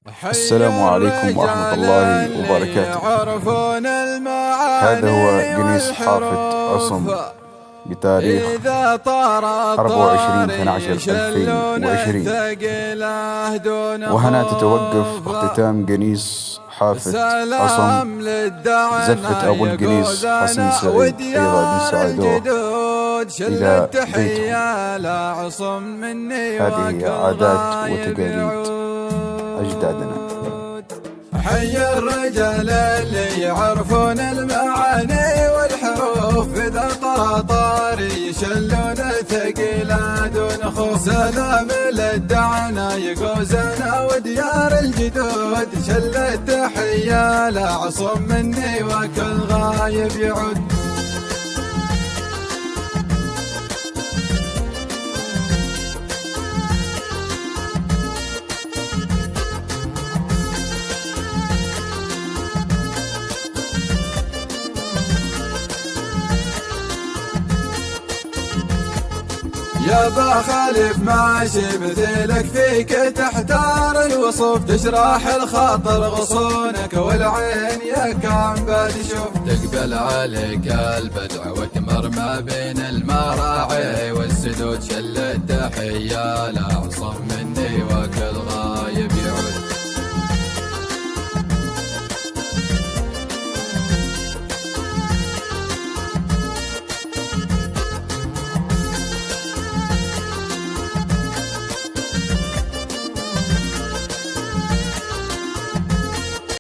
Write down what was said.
السلام عليكم ورحمة الله وبركاته. هذا هو قنيص حافة عصم بتاريخ 24/12/2020، وهنا تتوقف اختتام قنيص حافة عصم زفة أبو القنيص حسن سعيد حيضة بن سعدوه إلى بيته. هذه عادات وتقاليد أجدادنا. حي الرجال اللي يعرفون المعاني والحروف، إذا طاطار يشلون ثقيلة دون خوف. سلام للدعنا يقوزنا وديار الجدود، شل التحية لعصم مني وكل غايب يعود. يا با خالف ماشي مثلك فيك تحتار الوصوف، تشرح الخاطر غصونك والعين يا كان بتشوف. تقبل عليك البدع وتمر ما بين المراعي والسدود، شل التحية لعصم مني وكل غاية